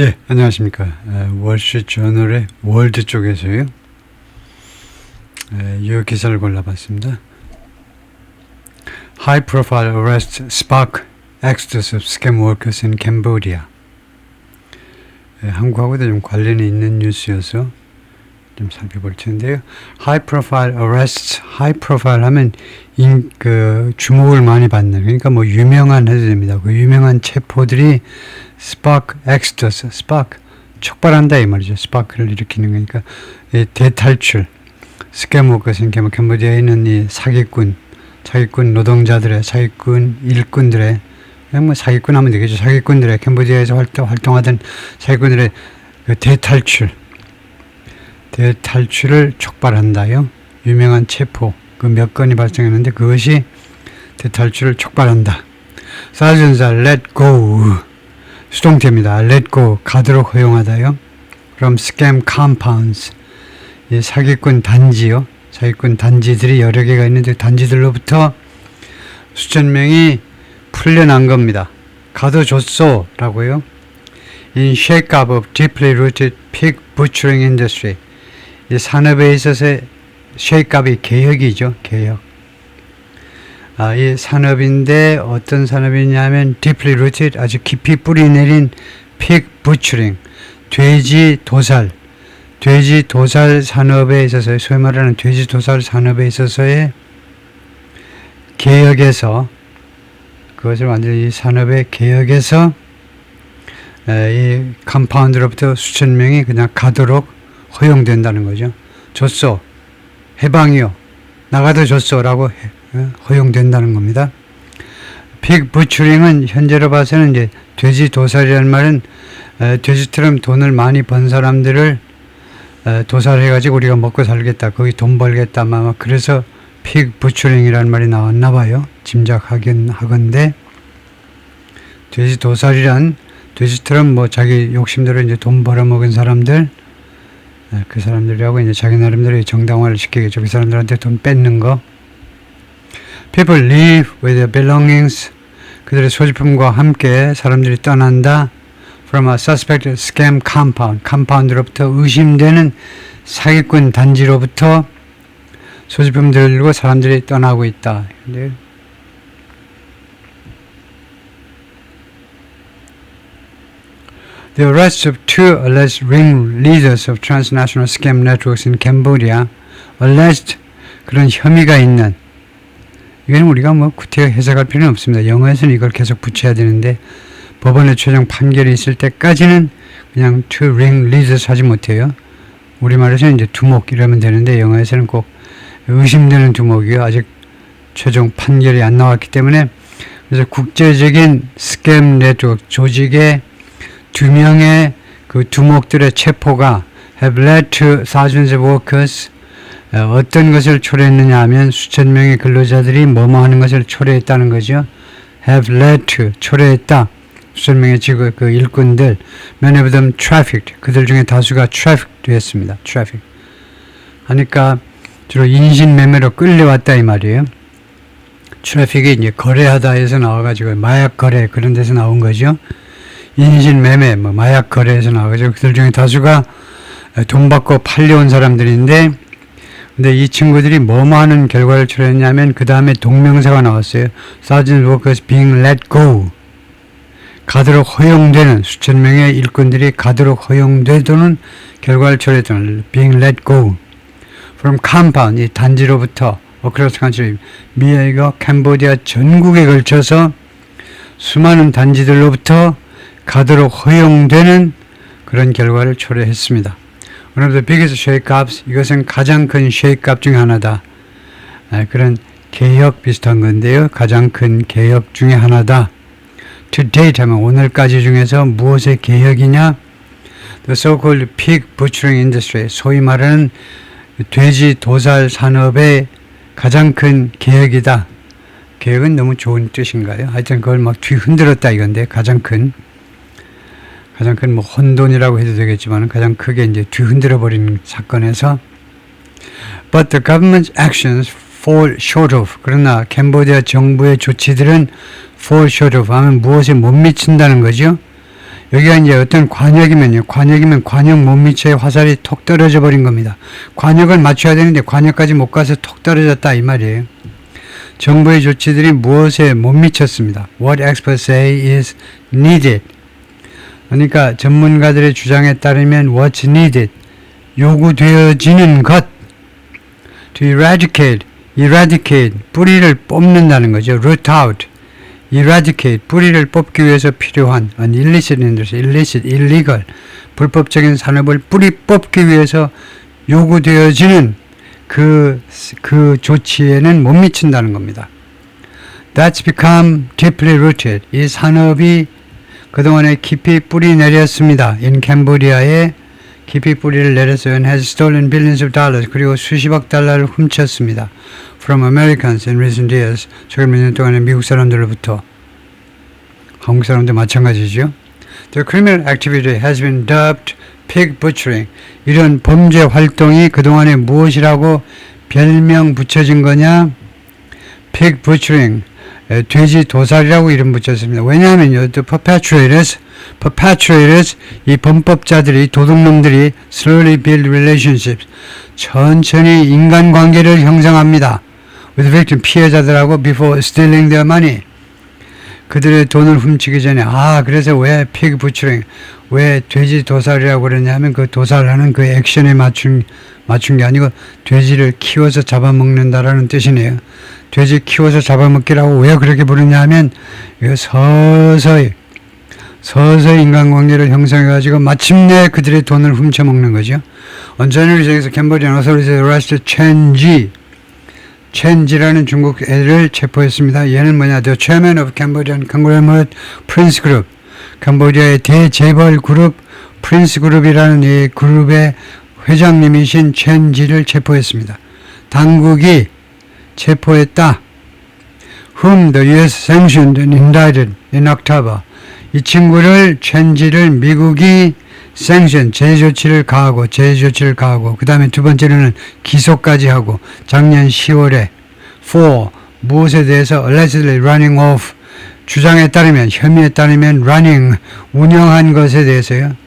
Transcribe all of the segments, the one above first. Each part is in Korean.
예, 안녕하십니까. 월스트리트저널의 월드 쪽에서요. 이 기사를 골라봤습니다. High profile arrest spark exodus of scam workers in Cambodia. 한국하고도 좀 관련이 있는 뉴스여서 좀 살펴볼 텐데요. High profile arrests, high profile 하면 주목을 많이 받는, 그러니까 뭐 유명한 해도 됩니다. 그 유명한 체포들이 spark exodus, spark 촉발한다 이 말이죠. spark를 일으키는 거니까 대탈출, 스캠 워커스 캄보디아에 있는 이 사기꾼 노동자들의 사기꾼 일꾼들의 그냥 뭐 사기꾼 하면 되겠죠. 사기꾼들의 캄보디아에서 활동하던 사기꾼들의 그 대탈출을 촉발한다요. 유명한 체포 그 몇 건이 발생했는데 그것이 대탈출을 촉발한다. 사전사 let go 수동태입니다. let go 가도록 허용하다요. 그럼 scam compounds 이 사기꾼 단지요. 사기꾼 단지들이 여러 개가 있는데 단지들로부터 수천 명이 풀려난 겁니다. 가둬줬소 라고요. In shake-up of deeply rooted pig butchering industry 이 산업에 있어서의 shake-up이 개혁이죠. 개혁. 이 산업인데 어떤 산업이냐면 deeply rooted 아주 깊이 뿌리 내린 pig butchering 돼지 도살 산업에 있어서의 소위 말하는 돼지 도살 산업에 있어서의 개혁에서 그것을 완전히 이 산업의 개혁에서 이 컴파운드로부터 수천 명이 그냥 가도록 허용된다는 거죠. 줬소, 해방이요, 나가도 줬소라고 허용된다는 겁니다. 픽 부추링은 현재로 봐서는 이제 돼지 도살이라는 말은 돼지처럼 돈을 많이 번 사람들을 도살해가지고 우리가 먹고 살겠다, 거기 돈 벌겠다, 아마 그래서 픽 부추링이라는 말이 나왔나 봐요. 짐작하긴 하건데 돼지 도살이란 돼지처럼 뭐 자기 욕심대로 이제 돈 벌어먹은 사람들 그 사람들이라고 이제 자기 나름대로 정당화를 시키겠죠. 그 사람들한테 돈 뺏는 거. People leave with their belongings 그들의 소지품과 함께 사람들이 떠난다. From a suspected scam compound 컴파운드로부터 의심되는 사기꾼 단지로부터 소지품들을 들고 사람들이 떠나고 있다. The arrest of two alleged ringleaders of transnational scam networks in Cambodia, alleged 그런 혐의가 있는 이건 우리가 뭐 구태여 해석할 필요는 없습니다. 영어에서는 이걸 계속 붙여야 되는데 법원의 최종 판결이 있을 때까지는 그냥 two ringleaders 하지 못해요. 우리말에서는 이제 두목 이러면 되는데 영어에서는 꼭 의심되는 두목이요. 아직 최종 판결이 안 나왔기 때문에 그래서 국제적인 스캠 네트워크 조직의 두 명의 그 두목들의 체포가 have led to thousands of workers 어떤 것을 초래했느냐 하면 수천 명의 근로자들이 뭐뭐 하는 것을 초래했다는 거죠. have led to 초래했다. 수천 명의 지구 그 일꾼들 many of them trafficked 그들 중에 다수가 trafficked 됐습니다. traffic 하니까 주로 인신매매로 끌려왔다 이 말이에요. 트래픽이 이제 거래하다에서 나와가지고 마약 거래 그런 데서 나온 거죠. 인신매매, 뭐 마약 거래에서 나와가지고 그들 중에 다수가 돈 받고 팔려온 사람들인데, 근데 이 친구들이 뭐뭐 하는 결과를 초래했냐면 그 다음에 동명사가 나왔어요. Thousands of workers being let go. 가도록 허용되는 수천 명의 일꾼들이 가도록 허용되도는 결과를 초래했던 being let go. From compound, 이 단지로부터 across country, 미국, 캄보디아 전국에 걸쳐서 수많은 단지들로부터 가도록 허용되는 그런 결과를 초래했습니다. One of the biggest shake-ups, 이것은 가장 큰 shake-up 중에 하나다. 그런 개혁 비슷한 건데요. 가장 큰 개혁 중에 하나다. To date 하면 오늘까지 중에서 무엇의 개혁이냐? The so-called pig butchering industry, 소위 말하는 돼지 도살 산업의 가장 큰 개혁이다. 개혁은 너무 좋은 뜻인가요? 하여튼 그걸 막 뒤흔들었다 이건데 가장 큰 뭐 혼돈이라고 해도 되겠지만 가장 크게 이제 뒤흔들어 버리는 사건에서 But the government's actions fall short of 그러나 캄보디아 정부의 조치들은 fall short of 하면 무엇에 못 미친다는 거죠. 여기가 이제 어떤 관역이면요. 관역이면 관역 못 미쳐의 화살이 톡 떨어져 버린 겁니다. 관역을 맞춰야 되는데 관역까지 못 가서 톡 떨어졌다 이 말이에요. 정부의 조치들이 무엇에 못 미쳤습니다. What experts say is needed. 그러니까 전문가들의 주장에 따르면 what's needed. 요구되어지는 것. To eradicate. 뿌리를 뽑는다는 거죠. root out. eradicate. 뿌리를 뽑기 위해서 필요한 illicit, illegal. 불법적인 산업을 뿌리 뽑기 위해서 요구되어지는 그 조치에는 못 미친다는 겁니다. That's become deeply rooted. 이 산업이 그동안에 깊이 뿌리 내렸습니다. In Cambodia에 깊이 뿌리를 내렸어요. And has stolen billions of dollars. 그리고 수십억 달러를 훔쳤습니다. From Americans in recent years. 최근 몇 년 동안에 미국 사람들로부터. 한국 사람도 마찬가지죠. The criminal activity has been dubbed pig butchering. 이런 범죄 활동이 그동안에 무엇이라고 별명 붙여진 거냐? pig butchering. 돼지 도살이라고 이름 붙였습니다. 왜냐하면요, the perpetrators, 이 범법자들이, 도둑놈들이 slowly build relationships, 천천히 인간관계를 형성합니다. with victim, 피해자들하고 before stealing their money. 그들의 돈을 훔치기 전에, 그래서 왜 pig butchering, 왜 돼지 도살이라고 그러냐 하면 그 도살하는 그 액션에 맞춘 게 아니고 돼지를 키워서 잡아먹는다라는 뜻이네요. 돼지 키워서 잡아먹기라고 왜 그렇게 부르냐 하면 서서히 인간관계를 형성해가지고 마침내 그들의 돈을 훔쳐먹는 거죠. On January 6th, Cambodian authorities arrested Chenji라는 중국 애를 체포했습니다. 얘는 뭐냐? The chairman of Cambodian conglomerate Prince Group. 캄보디아의 대재벌 그룹 프린스 그룹이라는 이 그룹의 회장님이신 첸지를 체포했습니다. 당국이 체포했다. Whom the U.S. sanctioned and indicted in October. 이 친구를 첸지를 미국이 sanction, 제조치를 가하고 그 다음에 두 번째로는 기소까지 하고 작년 10월에 for 무엇에 대해서 allegedly running off 주장에 따르면 혐의에 따르면 running 운영한 것에 대해서요.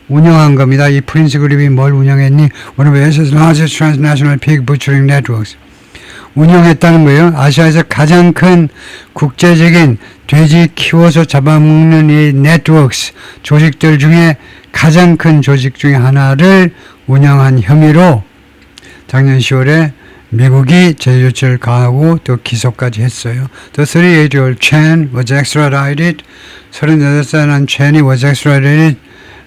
운영한 겁니다. 이 프린스 그룹이 뭘 운영했니? One of Asia's largest transnational pig butchering networks. 운영했다는 거예요. 아시아에서 가장 큰 국제적인 돼지 키워서 잡아먹는 이 네트워크스 조직들 중에 가장 큰 조직 중에 하나를 운영한 혐의로 작년 10월에 미국이 제조치를 가하고 또 기소까지 했어요. The 38-year-old Chen was extradited. 38살 난 Chen이 was extradited.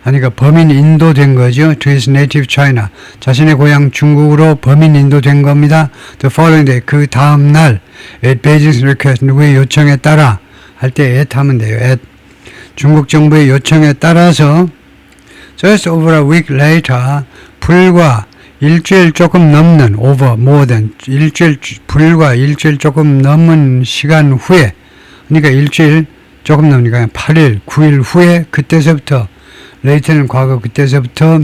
그러니까 범인 인도된 거죠. To his native China. 자신의 고향 중국으로 범인 인도된 겁니다. The following day. 그 다음 날 at Beijing's request. 누구의 요청에 따라 할 때 at 하면 돼요. at. 중국 정부의 요청에 따라서 just over a week later 불과 일주일 조금 넘는 over more than 불과 일주일 조금 넘은 시간 후에 그러니까 일주일 조금 넘으니까 8일 9일 후에 그때서부터 레이트는 과거 그때서부터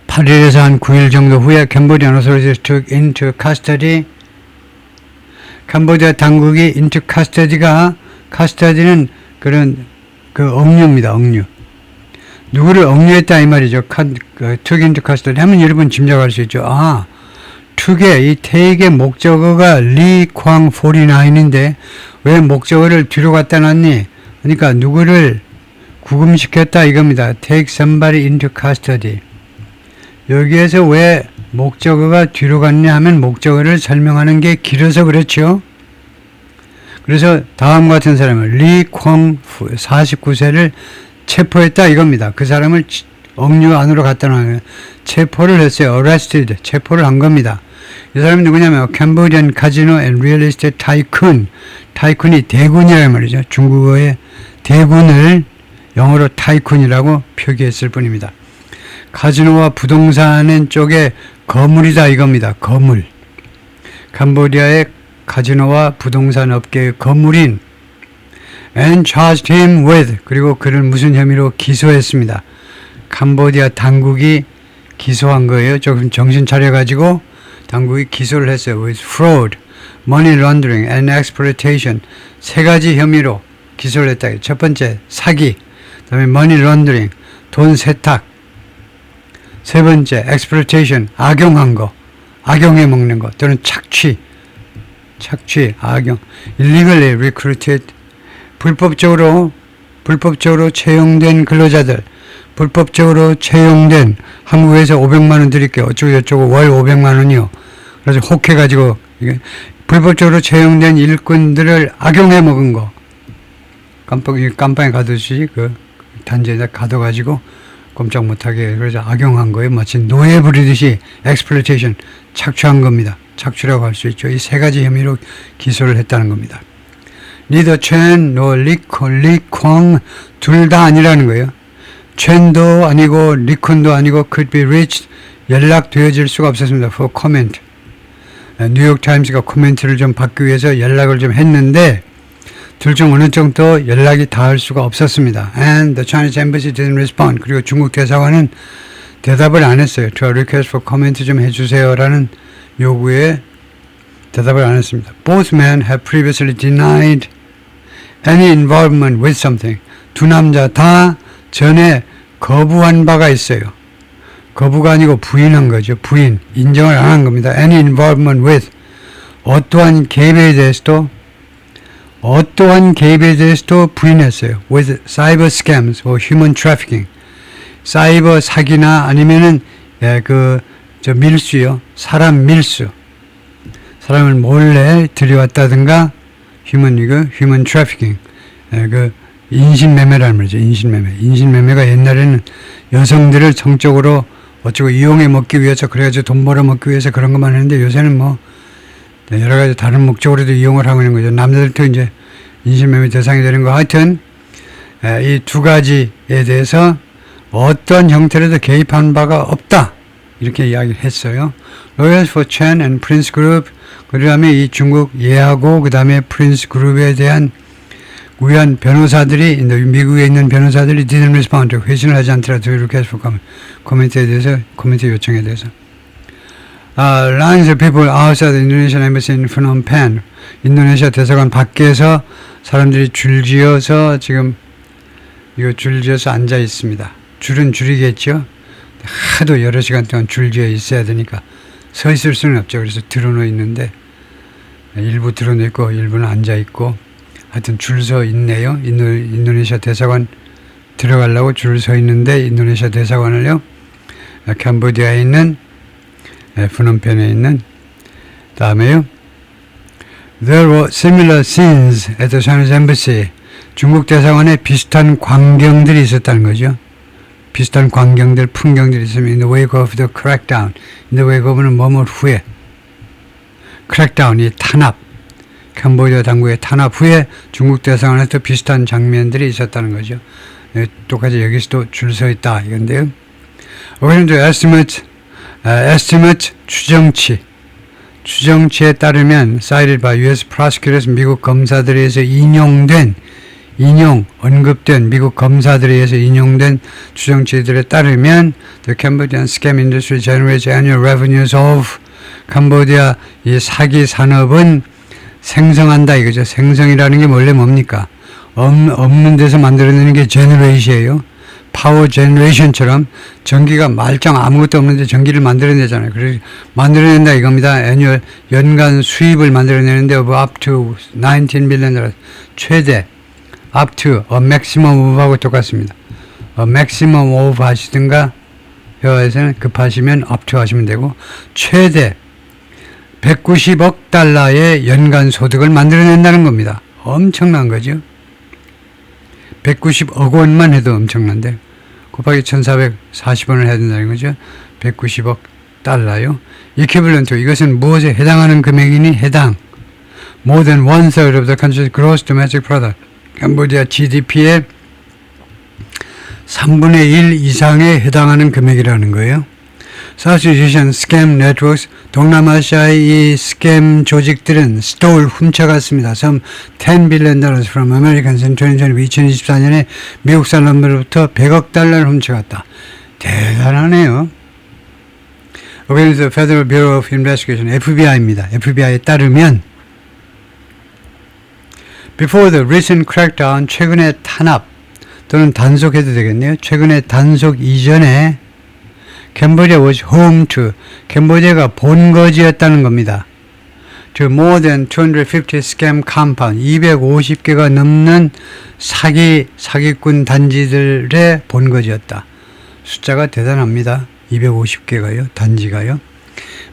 8일에서 한 9일 정도 후에 Cambodian authorities took into custody. 캄보디아 당국이 into custody가 custody는 그런 그 억류입니다. 억류. 누구를 억류했다 이 말이죠. took into custody 하면 여러분 짐작할 수 있죠. took의 이 take의 목적어가 리광 49인데 왜 목적어를 뒤로 갖다 놨니? 그러니까 누구를 구금시켰다 이겁니다. Take somebody into custody. 여기에서 왜 목적어가 뒤로 갔냐 하면 목적어를 설명하는 게 길어서 그렇죠. 그래서 다음 같은 사람을 리콩 49세를 체포했다 이겁니다. 그 사람을 억류 안으로 갖다 놓으면 체포를 했어요. arrested. 체포를 한 겁니다. 이 사람이 누구냐면 Cambodian Casino and Real Estate Tycoon. 타이쿤이 대군이라는 말이죠. 중국어의 대군을 영어로 타이쿤이라고 표기했을 뿐입니다. 카지노와 부동산은 쪽에 거물이다 이겁니다. 거물. 캄보디아의 카지노와 부동산 업계의 거물인 and charged him with 그리고 그를 무슨 혐의로 기소했습니다. 캄보디아 당국이 기소한 거예요. 조금 정신 차려가지고 당국이 기소를 했어요. with fraud, money laundering and exploitation 세 가지 혐의로 기소를 했다. 첫 번째 사기, 그다음에 money laundering, 돈 세탁. 세 번째, exploitation, 악용한 거, 악용해 먹는 거, 또는 착취, 악용. illegally recruited, 불법적으로 채용된 근로자들, 불법적으로 채용된 한국에서 500만 원 드릴게요. 어쩌고 월 500만 원이요. 그래서 혹해가지고 이게 불법적으로 채용된 일꾼들을 악용해 먹은 거. 깜빵에 가듯이 그 단지에다 가둬가지고 꼼짝 못하게 그래서 악용한 거예요. 마치 노예 부리듯이 exploitation, 착취한 겁니다. 착취라고 할 수 있죠. 이 세 가지 혐의로 기소를 했다는 겁니다. Neither Chen nor Li Kwang 둘 다 아니라는 거예요. Chen도 아니고 리콘도 아니고 could be reached, 연락되어질 수가 없었습니다. For comment. 뉴욕타임스가 코멘트를 좀 받기 위해서 연락을 좀 했는데 둘 중 어느 정도 연락이 닿을 수가 없었습니다. And the Chinese embassy didn't respond. 그리고 중국 대사관은 대답을 안 했어요. To a request for comment 좀 해주세요 라는 요구에 대답을 안 했습니다. Both men have previously denied any involvement with something. 두 남자 다 전에 거부한 바가 있어요. 거부가 아니고 부인한 거죠. 부인, 인정을 안 한 겁니다. Any involvement with, 어떠한 개입에 대해서도 부인했어요. With cyber scams or human trafficking, 사이버 사기나 아니면은 밀수요, 사람 밀수, 사람을 몰래 들여왔다든가 human trafficking, 인신매매라는 말이죠. 인신매매가 옛날에는 여성들을 정적으로 어쩌고 이용해 먹기 위해서 그래가지고 돈 벌어 먹기 위해서 그런 것만 했는데 요새는 뭐 여러 가지 다른 목적으로도 이용을 하고 있는 거죠. 남자들도 이제 인신매매 대상이 되는 거. 하여튼 이 두 가지에 대해서 어떤 형태로도 개입한 바가 없다. 이렇게 이야기를 했어요. Lawyers for Chen and Prince Group, 그 다음에 이 중국 예하고 그 다음에 프린스 그룹에 대한 위안 변호사들이, 미국에 있는 변호사들이 didn't respond, 회신을 하지 않더라도 이렇게 해서 코멘트에 대해서, 코멘트 요청에 대해서. Lines of people outside the Indonesian embassy in Phnom Penh. 인도네시아 대사관 밖에서 사람들이 줄지어서 지금 줄지어서 앉아 있습니다. 줄은 줄이겠죠. 하도 여러 시간 동안 줄지어 있어야 되니까 서 있을 수는 없죠. 그래서 드러누워 있는데 일부 드러누워 있고 일부는 앉아 있고 하여튼 줄 서 있네요. 인도네시아 대사관 들어가려고 줄 서 있는데 인도네시아 대사관을요, 캄보디아에 있는 프놈펜에 있는 다음에요. There were similar scenes at the Chinese embassy. 중국 대사관에 비슷한 광경들이 있었다는 거죠. 비슷한 광경들, 풍경들이 있으면 in the wake of the crackdown. in the wake of는 뭐뭐 후에. crackdown이 탄압. 캄보디아 당국의 탄압 후에 중국 대사관에서 비슷한 장면들이 있었다는 거죠. 똑같이 여기서도 줄 서 있다 이건데요. According to estimate 추정치에 따르면 cited by U.S. prosecutors, 미국 검사들에 의해서 언급된 미국 검사들에 의해서 인용된 추정치들에 따르면 the Cambodian scam industry generates annual revenues of 캄보디아 이 사기 산업은 생성한다 이거죠. 생성이라는 게 원래 뭡니까? 없는 데서 만들어내는 게 제너레이션이에요. 파워 제너레이션처럼 전기가 말짱 아무것도 없는데 전기를 만들어내잖아요. 그래서 만들어낸다 이겁니다. 애뉴얼 연간 수입을 만들어내는데 up to 19 billion 최대 up to a maximum of하고 똑같습니다. a maximum of 하시든가 회화에서는 급하시면 up to 하시면 되고 최대 190억 달러의 연간 소득을 만들어낸다는 겁니다. 엄청난 거죠. 190억 원만 해도 엄청난데 곱하기 1440원을 해야 된다는 거죠. 190억 달러요. equivalent, 이것은 무엇에 해당하는 금액이니? 해당. More than 1/3 of the country's gross domestic product. 캄보디아 GDP의 3분의 1 이상에 해당하는 금액이라는 거예요. Southeast Asian Scam Networks, 동남아시아의 이 스캠 조직들은 stole, 훔쳐갔습니다. Some $10 billion from Americans in 2024년에 미국 사람들로부터 100억 달러를 훔쳐갔다. 대단하네요. According to the Federal Bureau of Investigation, FBI입니다. FBI에 따르면 Before the recent crackdown, 최근의 탄압, 또는 단속해도 되겠네요. 최근에 단속 이전에 캄보디아 was home to, 캄보디아가 본거지였다는 겁니다. To more than 250 scam compound, 250개가 넘는 사기꾼 단지들의 본거지였다. 숫자가 대단합니다. 250개가요, 단지가요.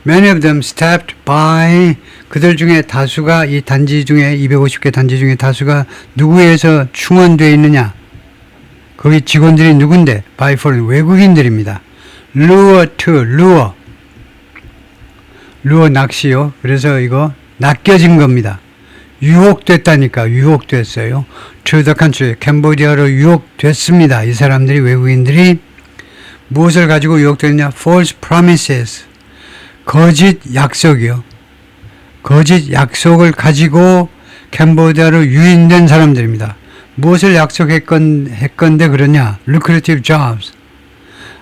Many of them staffed by, 그들 중에 다수가, 이 단지 중에 250개 단지 중에 다수가 누구에서 충원되어 있느냐? 거기 직원들이 누군데? By foreign, 외국인들입니다. Lure to, lure 낚시요. 그래서 이거 낚여진 겁니다. 유혹됐다니까, 유혹됐어요. To the country, 캄보디아로 유혹됐습니다. 이 사람들이, 외국인들이 무엇을 가지고 유혹됐냐? False promises, 거짓 약속이요. 거짓 약속을 가지고 캄보디아로 유인된 사람들입니다. 무엇을 약속했건데 그러냐? Lucrative jobs,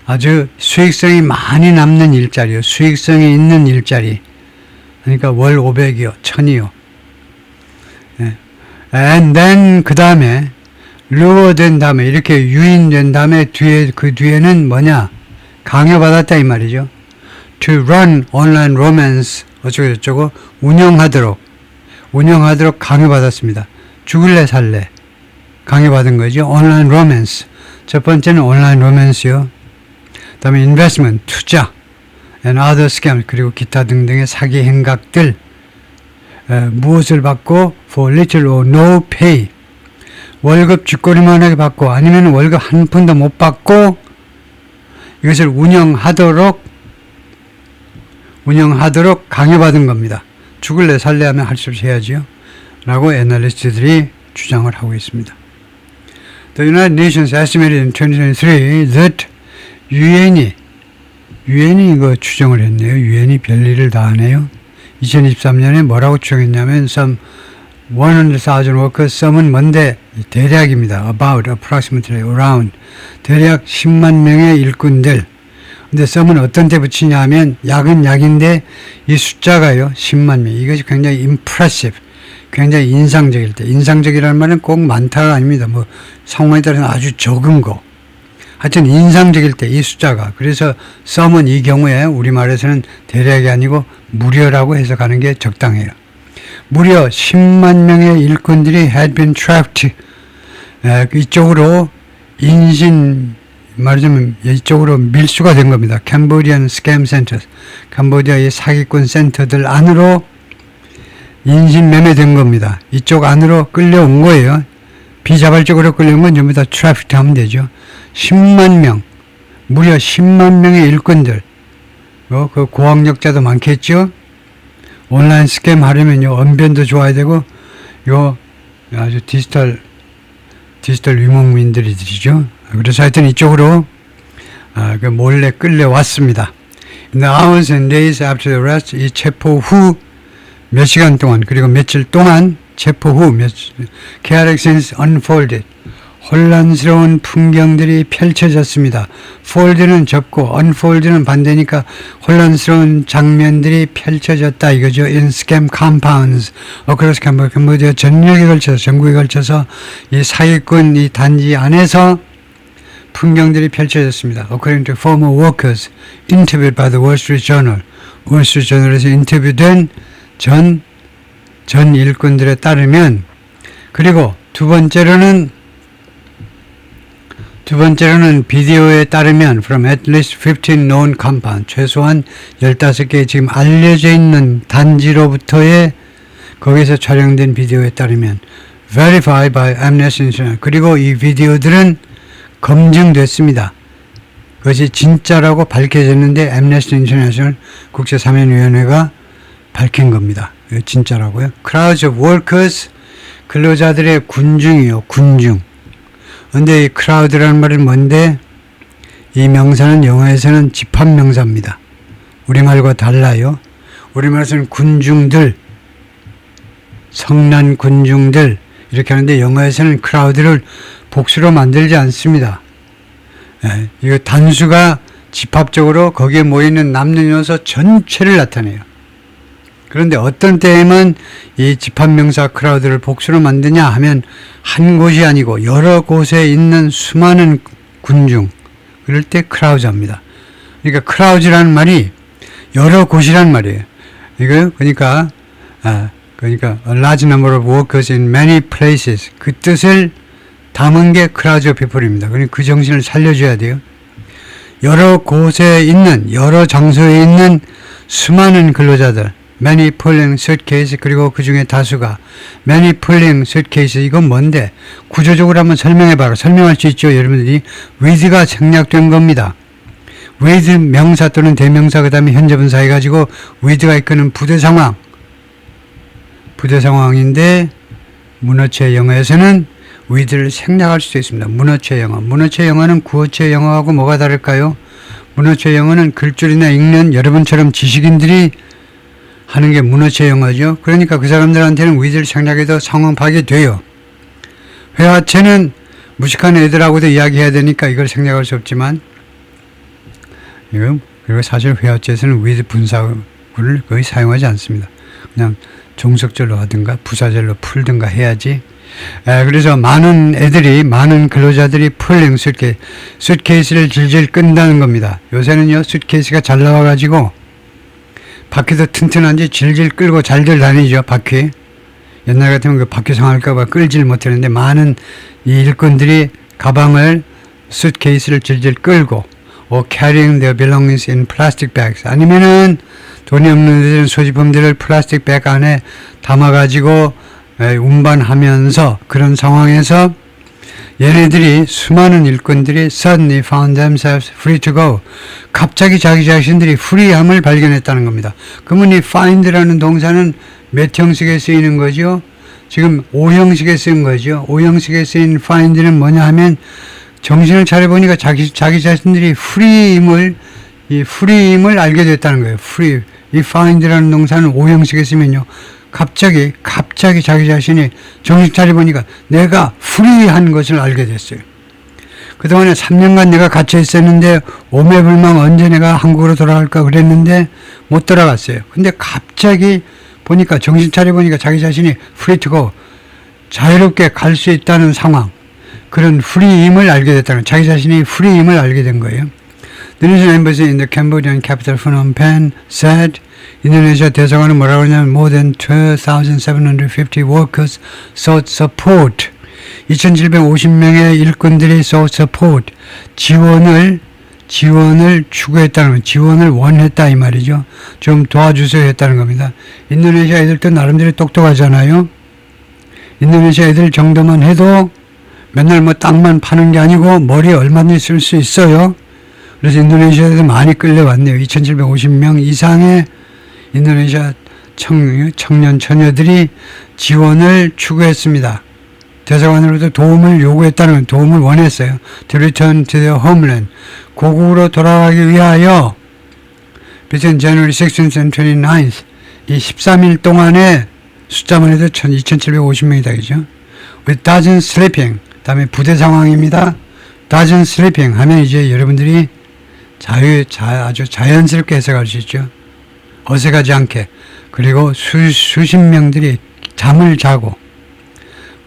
아주 수익성이 많이 남는 일자리요. 수익성이 있는 일자리. 그러니까 월 500이요. 1000이요. 네. And then 그 다음에 루어된 다음에, 이렇게 유인된 다음에 그 뒤에는 뭐냐? 강요받았다 이 말이죠. To run online romance, 어쩌고저쩌고 운영하도록 강요받았습니다. 죽을래 살래 강요받은 거죠. 온라인 로맨스. 첫 번째는 온라인 로맨스요. 그 다음에 investment, 투자, and other scams, 그리고 기타 등등의 사기 행각들, 무엇을 받고 for little or no pay, 월급 쥐꼬리만하게 받고 아니면 월급 한 푼도 못 받고 이것을 운영하도록 강요받은 겁니다. 죽을래 살래 하면 할 수 없이 해야지요. 라고 애널리스트들이 주장을 하고 있습니다. The United Nations estimated in 2023 that 유엔이 이거 추정을 했네요. 유엔이 별일을 다 하네요. 2023년에 뭐라고 추정했냐면 some 100,000 workers, some은 뭔데 대략입니다. about, approximately, around, 대략 10만 명의 일꾼들. 근데 some은 어떤 때 붙이냐 하면 약은 약인데 이 숫자가요 10만 명. 이것이 굉장히 impressive, 굉장히 인상적일 때, 인상적이라는 말은 꼭 많다가 아닙니다. 뭐 상황에 따라서 아주 적은 거, 하여튼 인상적일 때 이 숫자가. 그래서 some은 이 경우에 우리말에서는 대략이 아니고 무려라고 해석하는 게 적당해요. 무려 10만 명의 일꾼들이 had been trapped, 이쪽으로 말하자면 이쪽으로 밀수가 된 겁니다. Cambodian scam centers, 캄보디아의 사기꾼 센터들 안으로 인신매매된 겁니다. 이쪽 안으로 끌려온 거예요. 비자발적으로 끌려온 건 전부 다 트래픽 하면 되죠. 10만 명, 무려 10만 명의 일꾼들, 그 고학력자도 많겠죠. 온라인 스캠 하려면요, 언변도 좋아야 되고, 아주 디지털 유목민들이죠. 그래서 하여튼 이쪽으로 몰래 끌려왔습니다. In the hours and days after the arrest, 이 체포 후 몇 시간 동안, 그리고 며칠 동안, 체포 후 chaotic scenes unfolded, 혼란스러운 풍경들이 펼쳐졌습니다. fold는 접고 unfold는 반대니까 혼란스러운 장면들이 펼쳐졌다 이거죠. in scam compounds across Cambodia, 전역에 걸쳐서, 전국에 걸쳐서 이 사기꾼 이 단지 안에서 풍경들이 펼쳐졌습니다. According to former workers interviewed by the Wall Street Journal, Wall Street Journal에서 인터뷰된 전 일꾼들에 따르면, 그리고 두 번째로는 비디오에 따르면 from at least 15 known compound, 최소한 15개 지금 알려져 있는 단지로부터의 거기서 촬영된 비디오에 따르면 verified by Amnesty International, 그리고 이 비디오들은 검증됐습니다. 그것이 진짜라고 밝혀졌는데 Amnesty International 국제사면위원회가 밝힌 겁니다. 진짜라고요. Crowds of workers, 근로자들의 군중이요. 군중. 근데 이 crowd라는 말은 뭔데? 이 명사는 영어에서는 집합명사입니다. 우리말과 달라요. 우리말에서는 군중들, 성난 군중들 이렇게 하는데 영어에서는 crowd를 복수로 만들지 않습니다. 이거 단수가 집합적으로 거기에 모이는 남녀노소 전체를 나타내요. 그런데 어떤 때에만 이 집합명사 크라우드를 복수로 만드냐 하면 한 곳이 아니고 여러 곳에 있는 수많은 군중, 그럴 때 크라우즈합니다. 그러니까 크라우즈라는 말이 여러 곳이란 말이에요. 이거 그러니까 a large number of workers in many places, 그 뜻을 담은 게 크라우즈 오브 피플입니다. 그러니까 그 정신을 살려줘야 돼요. 여러 곳에 있는, 여러 장소에 있는 수많은 근로자들, many pulling suitcase, 그리고 그 중에 다수가 many pulling suitcase, 이건 뭔데? 구조적으로 한번 설명해봐라. 설명할 수 있죠, 여러분들이. with가 생략된 겁니다. with 명사 또는 대명사, 그 다음에 현재분사 해가지고 with가 이끄는 부대 상황. 부대 상황인데, 문어체 영어에서는 with를 생략할 수도 있습니다. 문어체 영어. 문어체 영어는 구어체 영어하고 뭐가 다를까요? 문어체 영어는 글줄이나 읽는 여러분처럼 지식인들이 하는 게 문어체 영어죠. 그러니까 그 사람들한테는 with를 생략해도 상황 파악이 돼요. 회화체는 무식한 애들하고도 이야기해야 되니까 이걸 생략할 수 없지만, 그리고 사실 회화체에서는 with 분사구를 거의 사용하지 않습니다. 그냥 종속절로 하든가 부사절로 풀든가 해야지. 그래서 많은 근로자들이 풀링 수트케이스를 질질 끈다는 겁니다. 요새는요, 수트케이스가 잘 나와가지고 바퀴도 튼튼한지 질질 끌고 잘들 다니죠, 바퀴. 옛날 같으면 그 바퀴 상할까봐 끌질 못했는데, 많은 이 일꾼들이 가방을, 수트케이스를 질질 끌고, carrying their belongings in plastic bags, 아니면은 돈이 없는 데는 소지품들을 플라스틱 백 안에 담아가지고 운반하면서, 그런 상황에서 얘네들이, 수많은 일꾼들이 suddenly found themselves free to go, 갑자기 자기 자신들이 프리함을 발견했다는 겁니다. 그러면 이 find라는 동사는 몇 형식에 쓰이는 거죠? 지금 5형식에 쓰인 거죠. 5형식에 쓰인 find는 뭐냐 하면, 정신을 차려보니까 자기 자신들이 프리임을 알게 됐다는 거예요. free. 이 find라는 동사는 5형식에 쓰면요, 갑자기 자기 자신이 정신 차려보니까 내가 프리한 것을 알게 됐어요. 그동안에 3년간 내가 갇혀 있었는데 오매불망 언제 내가 한국으로 돌아갈까 그랬는데 못 돌아갔어요. 근데 갑자기 보니까, 정신 차려보니까 자기 자신이 free to go, 자유롭게 갈 수 있다는 상황, 그런 프리임을 알게 됐다는, 자기 자신이 프리임을 알게 된 거예요. The Indonesian embassy in the Cambodian capital Phnom Penh said, 인도네시아 대사관은 뭐라고 하냐면 more than 12,750 workers sought support. 2,750명의 일꾼들이 sought support. 지원을 추구했다는 거, 지원을 원했다 이 말이죠. 좀 도와주세요 했다는 겁니다. 인도네시아 애들도 나름대로 똑똑하잖아요. 인도네시아 애들 정도만 해도 맨날 뭐 땅만 파는 게 아니고 머리에 얼마든지 쓸 수 있어요. 그래서 인도네시아에서 많이 끌려왔네요. 2,750명 이상의 인도네시아 청년 처녀들이 지원을 추구했습니다. 대사관으로부터 도움을 요구했다는, 도움을 원했어요. To return to their homeland. 고국으로 돌아가기 위하여 between January 16th and 29th, 이 13일 동안에 숫자만 해도 2,750명이다, 그죠? With dozens sleeping. 다음에 부대 상황입니다. dozens sleeping 하면 이제 여러분들이 아주 자연스럽게 해석할 수 있죠. 어색하지 않게. 그리고 수십 명들이 잠을 자고,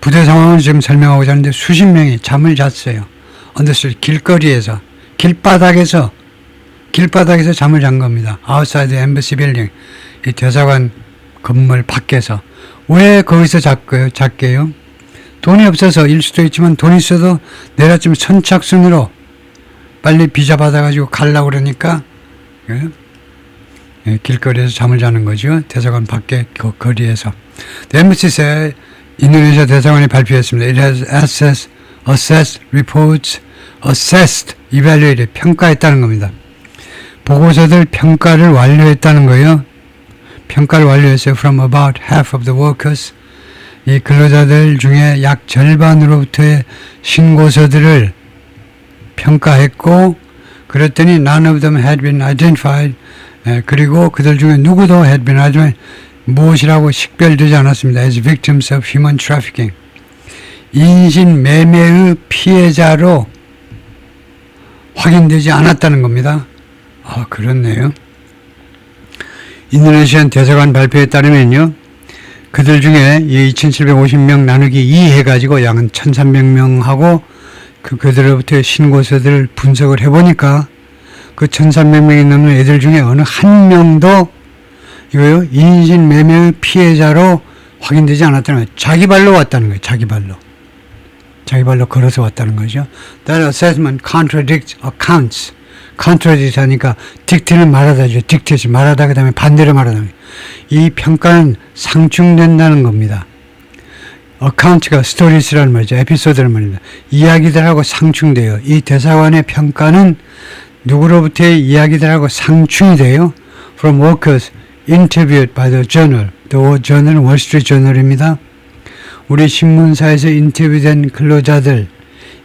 부대 상황을 지금 설명하고자 하는데 수십 명이 잠을 잤어요. 언더스트리트, 길거리에서, 길바닥에서 잠을 잔 겁니다. Outside the embassy building, 이 대사관 건물 밖에서. 왜 거기서 잤게요? 돈이 없어서 일 수도 있지만, 돈 있어도 내일 아침 선착순으로 빨리 비자 받아가지고 가려고 그러니까 길거리에서 잠을 자는 거죠. 대사관 밖에 그 거리에서. The embassy said, 인도네시아 대사관이 발표했습니다. It has assessed, reports, assessed, evaluated, 평가했다는 겁니다. 보고서들 평가를 완료했다는 거예요. 평가를 완료했어요. From about half of the workers. 이 근로자들 중에 약 절반으로부터의 신고서들을 평가했고, 그랬더니 none of them had been identified. 그리고 그들 중에 누구도 had been identified, 무엇이라고 식별되지 않았습니다. As victims of human trafficking. 인신매매의 피해자로 확인되지 않았다는 겁니다. 그렇네요. 인도네시안 대사관 발표에 따르면요. 그들 중에 이 2750명 나누기 2 해가지고 약 1300명하고 그들로부터 신고서들을 분석을 해보니까 그 1300명이 넘는 애들 중에 어느 한 명도 이거요 인신매매의 피해자로 확인되지 않았다는 거예요. 자기 발로 왔다는 거예요. 자기 발로. 자기 발로 걸어서 왔다는 거죠. That assessment contradicts accounts. contradict 하니까 dict는 말하다죠. dictate 말하다 그 다음에 반대로 말하다. 이 평가는 상충된다는 겁니다. account가 stories라는 말이죠. 에피소드라는 말입니다. 이야기들하고 상충돼요. 이 대사관의 평가는 누구로부터의 이야기들하고 상충이 돼요. From workers interviewed by the journal. The journal은 월스트리트 저널입니다. 우리 신문사에서 인터뷰된 근로자들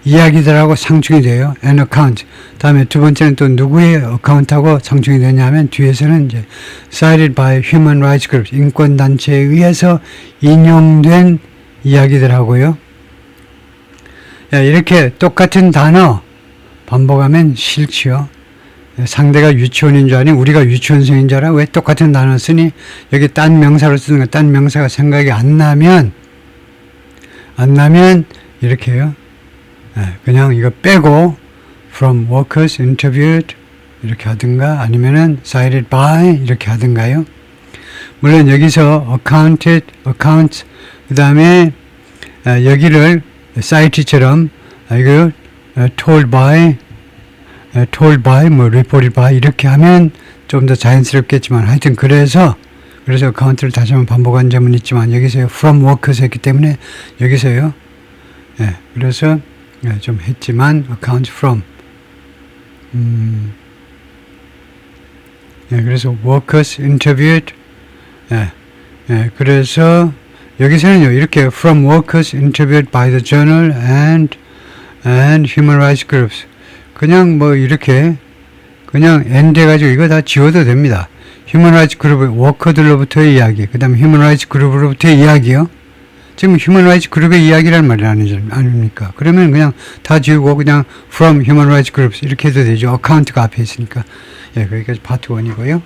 이야기들하고 상충이 돼요. An account. 다음에 두 번째는 또 누구의 어카운트하고 상충이 되냐면 뒤에서는 이제 cited by human rights groups 인권단체에 의해서 인용된 이야기들하고요. 이렇게 똑같은 단어 반복하면 싫지요. 상대가 유치원인 줄 아니 우리가 유치원생인 줄 알아? 왜 똑같은 단어 쓰니? 여기 딴 명사로 쓰는 거 딴 명사가 생각이 안 나면 이렇게요. 그냥 이거 빼고 from workers interviewed 이렇게 하든가 아니면은 cited by 이렇게 하든가요. 물론 여기서 account 그 다음에 여기를 cite처럼 이거 told by 뭐 reported by 이렇게 하면 좀 더 자연스럽겠지만 하여튼 그래서 account를 다시 한번 반복한 점은 있지만 여기서 from workers 했기 때문에 여기서요. 그래서 좀 했지만 account from 그래서 workers interviewed 그래서 여기서는요 이렇게 from workers interviewed by the journal and human rights groups 그냥 뭐 이렇게 그냥 end 해가지고 이거 다 지워도 됩니다. human rights 그룹 워커들로부터의 이야기 그 다음에 human rights 그룹으로부터의 이야기요. 지금 human rights 그룹의 이야기라는 말이 아닙니까? 그러면 그냥 다 지우고 그냥 from human rights groups 이렇게 해도 되죠. account가 앞에 있으니까. 거기까지 파트 1이고요.